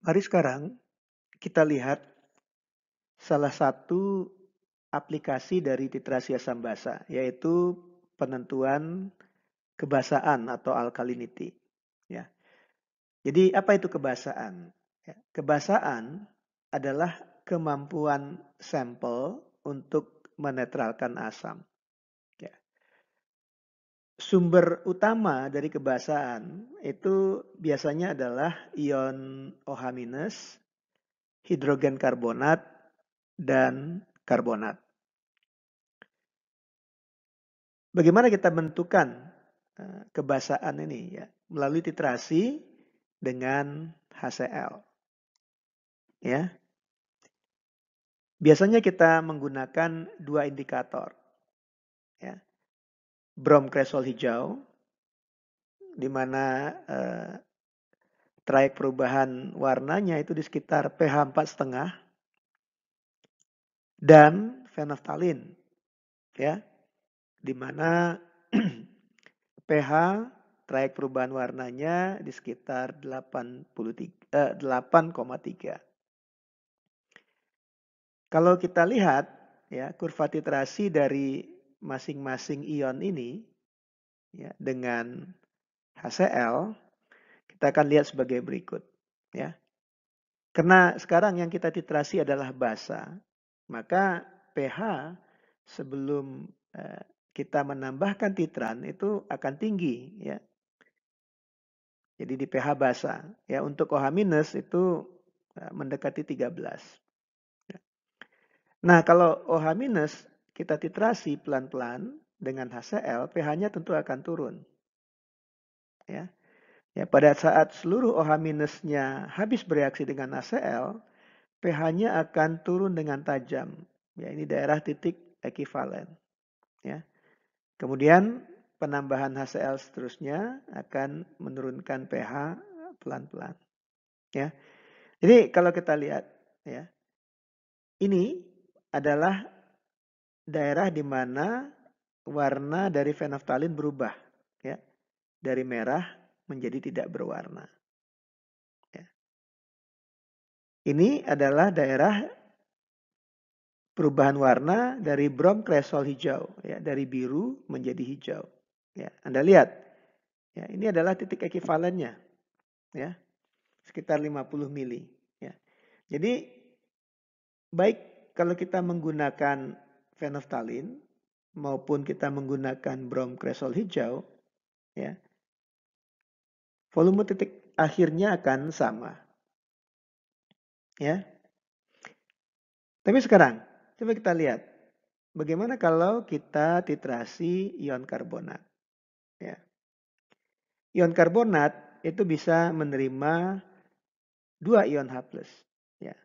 Mari sekarang kita lihat salah satu aplikasi dari titrasi asam basa, yaitu penentuan kebasaan atau alkalinity. Ya. Jadi apa itu kebasaan? Ya, kebasaan adalah kemampuan sampel untuk menetralkan asam. Ya. Sumber utama dari kebasaan itu biasanya adalah ion OH-, hidrogen karbonat, dan karbonat. Bagaimana kita menentukan kebasaan ini ya? Melalui titrasi dengan HCl. Ya. Biasanya kita menggunakan dua indikator. Ya. Brom kresol hijau, di mana trayek perubahan warnanya itu di sekitar pH 4,5, dan fenolftalin, ya, di mana pH trayek perubahan warnanya di sekitar 8,3. Kalau kita lihat ya kurva titrasi dari masing-masing ion ini ya dengan HCl, kita akan lihat sebagai berikut ya. Karena sekarang yang kita titrasi adalah basa, maka pH sebelum kita menambahkan titran itu akan tinggi ya. Jadi di pH basa ya, untuk OH- itu mendekati 13. Ya. Nah, kalau OH- kita titrasi pelan-pelan dengan HCl, pH-nya tentu akan turun. Ya. Ya, pada saat seluruh OH-nya habis bereaksi dengan HCl, pH-nya akan turun dengan tajam. Ya, ini daerah titik ekivalen. Ya. Kemudian penambahan HCl seterusnya akan menurunkan pH pelan-pelan. Ya. Jadi kalau kita lihat, ya, ini adalah daerah di mana warna dari fenolftalin berubah, ya, dari merah menjadi tidak berwarna. Ya. Ini adalah daerah perubahan warna dari brom kresol hijau, ya, dari biru menjadi hijau. Ya, Anda lihat, ya, ini adalah titik ekivalennya, ya, sekitar 50 mili. Ya. Jadi baik kalau kita menggunakan fenolftalin maupun kita menggunakan brom kresol hijau, ya, volume titik akhirnya akan sama. Ya. Tapi sekarang coba kita lihat bagaimana kalau kita titrasi ion karbonat. Ya. Ion karbonat itu bisa menerima dua ion H+. Ya.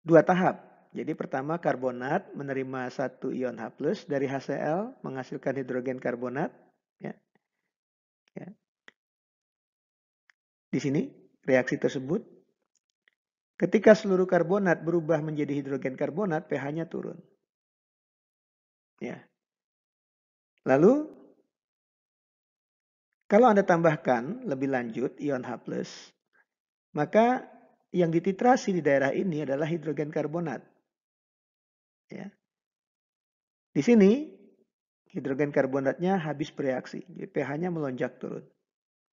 Dua tahap. Jadi pertama karbonat menerima satu ion H+ dari HCl menghasilkan hidrogen karbonat. Ya. Ya. Di sini reaksi tersebut. Ketika seluruh karbonat berubah menjadi hidrogen karbonat, pH-nya turun. Ya. Lalu kalau Anda tambahkan lebih lanjut ion H+, maka yang dititrasi di daerah ini adalah hidrogen karbonat. Ya. Di sini hidrogen karbonatnya habis bereaksi, jadi pH-nya melonjak turun.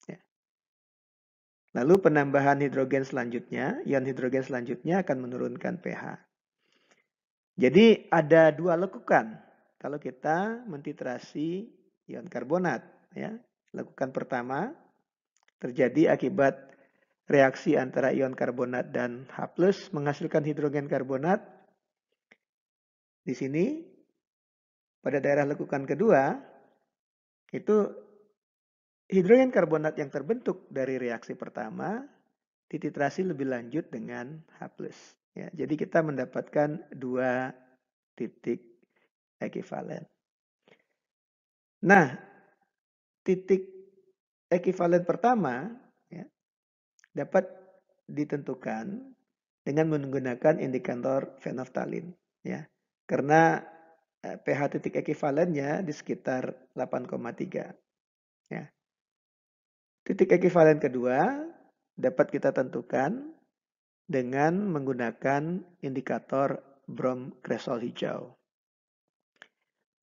Ya. Lalu penambahan hidrogen selanjutnya, ion hidrogen selanjutnya akan menurunkan pH. Jadi ada dua lekukan kalau kita mentitrasi ion karbonat. Ya. Lekukan pertama terjadi akibat reaksi antara ion karbonat dan H+ menghasilkan hidrogen karbonat. Di sini pada daerah lekukan kedua itu hidrogen karbonat yang terbentuk dari reaksi pertama dititrasi lebih lanjut dengan H+. Ya, jadi kita mendapatkan dua titik ekivalen. Nah, titik ekivalen pertama ya, dapat ditentukan dengan menggunakan indikator fenolftalin. Ya, karena pH titik ekivalennya di sekitar 8,3. Ya. Titik ekivalen kedua dapat kita tentukan dengan menggunakan indikator bromkresol hijau.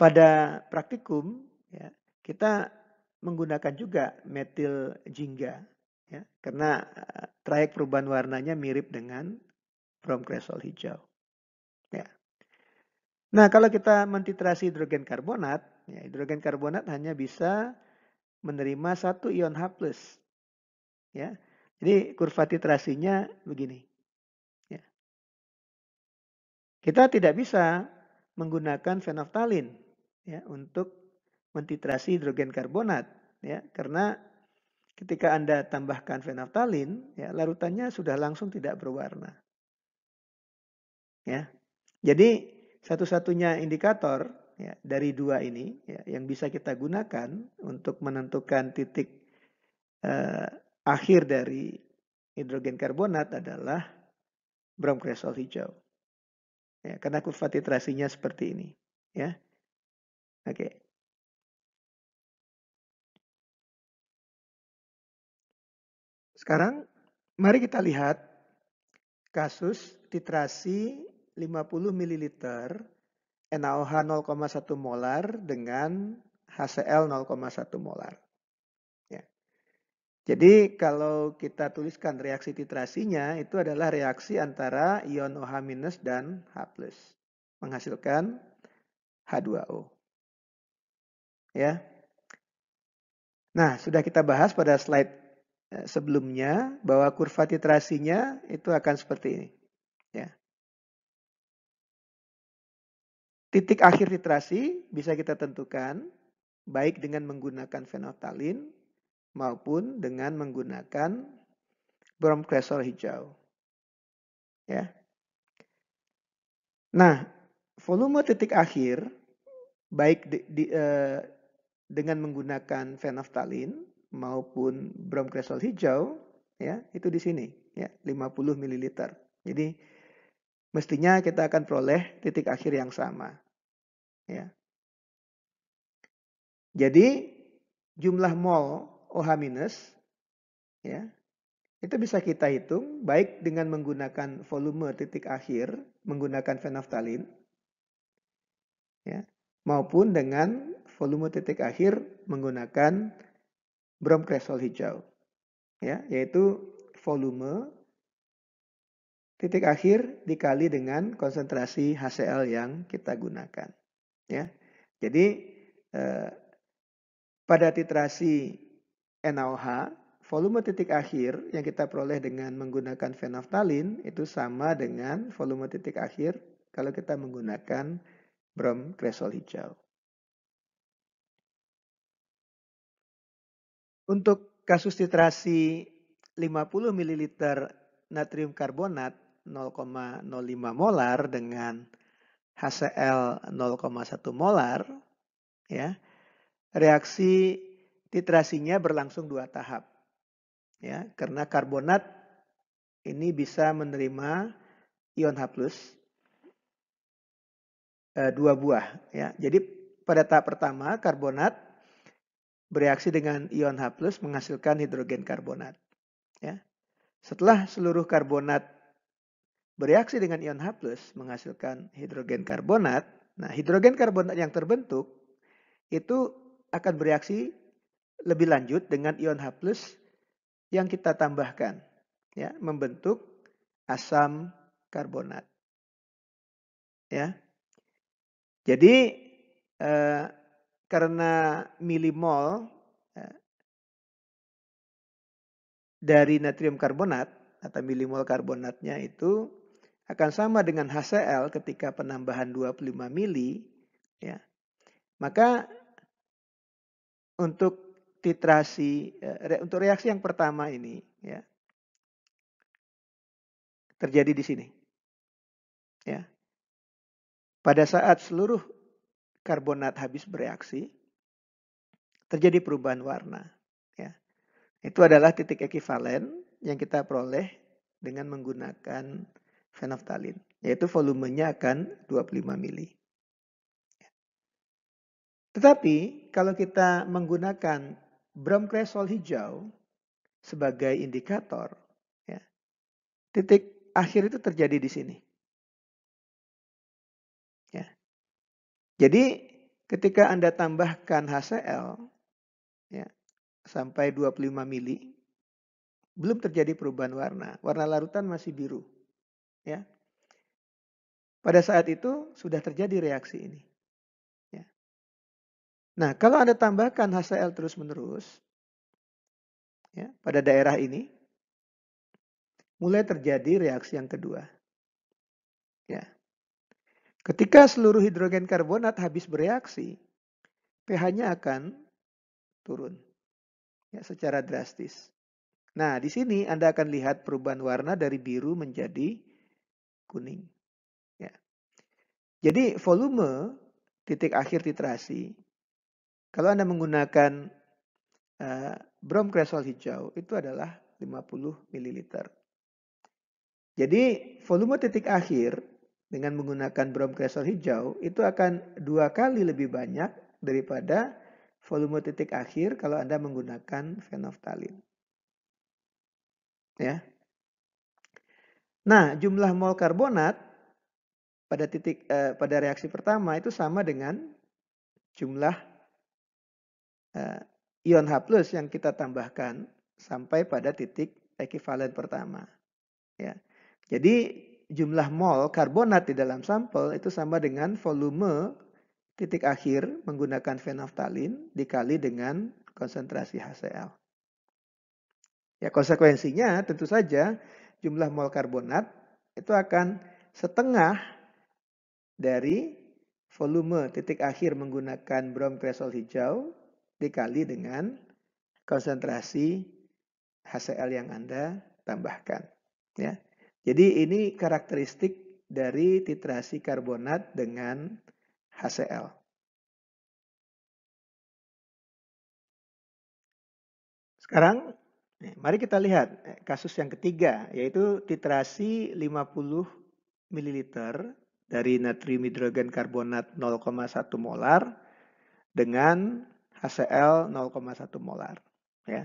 Pada praktikum, ya, kita menggunakan juga metil jingga, ya, karena trayek perubahan warnanya mirip dengan bromkresol hijau. Ya. Nah, kalau kita mentitrasi hidrogen karbonat, ya, hidrogen karbonat hanya bisa menerima satu ion H+. Ya. Jadi kurva titrasinya begini. Ya. Kita tidak bisa menggunakan fenolftalin, ya, untuk mentitrasi hidrogen karbonat, ya, karena ketika Anda tambahkan fenolftalin, ya, larutannya sudah langsung tidak berwarna. Ya. Jadi satu-satunya indikator, ya, dari dua ini, ya, yang bisa kita gunakan untuk menentukan titik akhir dari hidrogen karbonat adalah bromkresol hijau. Ya, karena kurva titrasinya seperti ini. Ya. Oke. Sekarang mari kita lihat kasus titrasi 50 ml NaOH 0,1 molar dengan HCl 0,1 molar. Ya. Jadi kalau kita tuliskan reaksi titrasinya itu adalah reaksi antara ion OH- dan H+, menghasilkan H2O. Ya. Nah, sudah kita bahas pada slide sebelumnya bahwa kurva titrasinya itu akan seperti ini. Ya. Titik akhir titrasi bisa kita tentukan baik dengan menggunakan fenolftalin maupun dengan menggunakan bromkresol hijau. Ya. Nah, volume titik akhir baik dengan menggunakan fenolftalin maupun bromkresol hijau, ya, itu di sini, ya, 50 ml. Jadi mestinya kita akan peroleh titik akhir yang sama, ya. Jadi jumlah mol OH-, ya, itu bisa kita hitung baik dengan menggunakan volume titik akhir menggunakan fenolftalin, ya, maupun dengan volume titik akhir menggunakan bromkresol hijau, ya, yaitu volume titik akhir dikali dengan konsentrasi HCl yang kita gunakan, ya. Jadi pada titrasi NaOH, volume titik akhir yang kita peroleh dengan menggunakan fenolftalin itu sama dengan volume titik akhir kalau kita menggunakan bromkresol hijau. Untuk kasus titrasi 50 ml natrium karbonat 0,05 molar dengan HCl 0,1 molar, ya, reaksi titrasinya berlangsung 2 tahap. Ya, karena karbonat ini bisa menerima ion H+, 2 buah, ya. Jadi pada tahap pertama karbonat bereaksi dengan ion H+ menghasilkan hidrogen karbonat, ya. Setelah seluruh karbonat bereaksi dengan ion H+ menghasilkan hidrogen karbonat, nah hidrogen karbonat yang terbentuk itu akan bereaksi lebih lanjut dengan ion H+ yang kita tambahkan, ya, membentuk asam karbonat. Ya. Jadi karena milimol dari natrium karbonat atau milimol karbonatnya itu akan sama dengan HCl ketika penambahan 25 mili, ya. Maka untuk titrasi untuk reaksi yang pertama ini, ya, terjadi di sini. Ya. Pada saat seluruh karbonat habis bereaksi, terjadi perubahan warna. Ya. Itu adalah titik ekivalen yang kita peroleh dengan menggunakan fenolftalin, yaitu volumenya akan 25 mili. Tetapi kalau kita menggunakan bromkresol hijau, sebagai indikator, ya, titik akhir itu terjadi di sini. Ya. Jadi ketika Anda tambahkan HCl, ya, sampai 25 mili, belum terjadi perubahan warna. Warna larutan masih biru. Ya. Pada saat itu sudah terjadi reaksi ini. Ya. Nah, kalau Anda tambahkan HCl terus-menerus, ya, pada daerah ini, mulai terjadi reaksi yang kedua. Ya. Ketika seluruh hidrogen karbonat habis bereaksi, pH-nya akan turun, ya, secara drastis. Nah, di sini Anda akan lihat perubahan warna dari biru menjadi kuning. Ya. Jadi volume titik akhir titrasi, kalau Anda menggunakan brom kresol hijau, itu adalah 50 ml. Jadi volume titik akhir dengan menggunakan brom kresol hijau itu akan 2 kali lebih banyak daripada volume titik akhir kalau Anda menggunakan fenolftalin. Ya. Nah, jumlah mol karbonat pada reaksi pertama itu sama dengan jumlah ion H+ yang kita tambahkan sampai pada titik ekivalen pertama. Ya. Jadi jumlah mol karbonat di dalam sampel itu sama dengan volume titik akhir menggunakan fenolftalin dikali dengan konsentrasi HCl. Ya, konsekuensinya tentu saja jumlah mol karbonat itu akan setengah dari volume titik akhir menggunakan brom kresol hijau dikali dengan konsentrasi HCl yang Anda tambahkan. Ya. Jadi ini karakteristik dari titrasi karbonat dengan HCl. Sekarang, mari kita lihat kasus yang ketiga, yaitu titrasi 50 ml dari natrium hidrogen karbonat 0,1 molar dengan HCl 0,1 molar. Ya.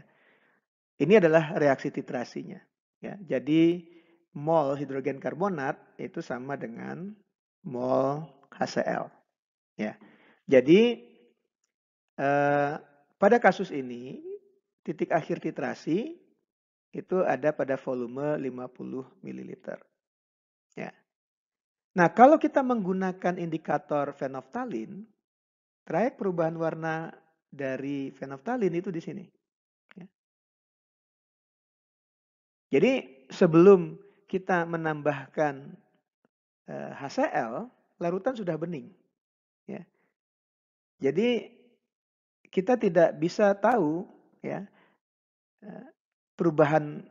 Ini adalah reaksi titrasinya. Ya. Jadi mol hidrogen karbonat itu sama dengan mol HCl. Ya. Jadi pada kasus ini titik akhir titrasi itu ada pada volume 50 ml. Ya. Nah, kalau kita menggunakan indikator fenolftalin, trayek perubahan warna dari fenolftalin itu di sini. Ya. Jadi sebelum kita menambahkan HCl, larutan sudah bening. Ya. Jadi kita tidak bisa tahu, ya, perubahan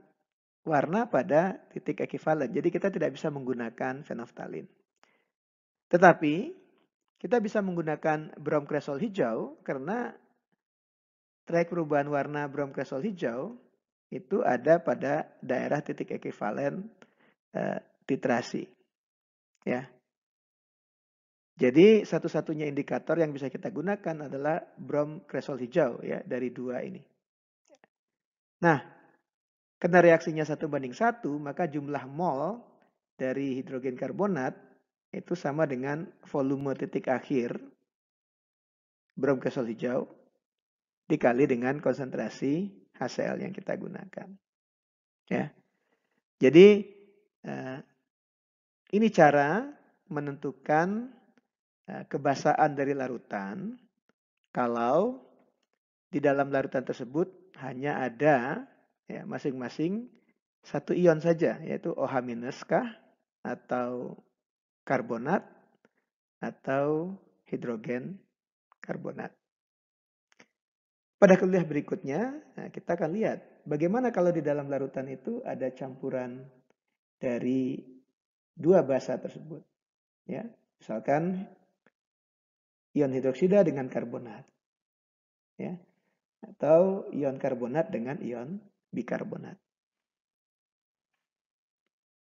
warna pada titik ekivalen. Jadi kita tidak bisa menggunakan fenolftalin. Tetapi kita bisa menggunakan brom kresol hijau karena trayek perubahan warna brom kresol hijau itu ada pada daerah titik ekivalen titrasi. Ya. Jadi satu-satunya indikator yang bisa kita gunakan adalah brom kresol hijau, ya, dari dua ini. Nah, karena reaksinya 1:1, maka jumlah mol dari hidrogen karbonat itu sama dengan volume titik akhir brom kresol hijau dikali dengan konsentrasi HCl yang kita gunakan. Ya. Jadi ini cara menentukan kebasaan dari larutan kalau di dalam larutan tersebut hanya ada, ya, masing-masing satu ion saja, yaitu OH- kah atau karbonat atau hidrogen karbonat. Pada kuliah berikutnya, kita akan lihat bagaimana kalau di dalam larutan itu ada campuran dari dua basa tersebut. Ya, misalkan ion hidroksida dengan karbonat. Ya, atau ion karbonat dengan ion bikarbonat.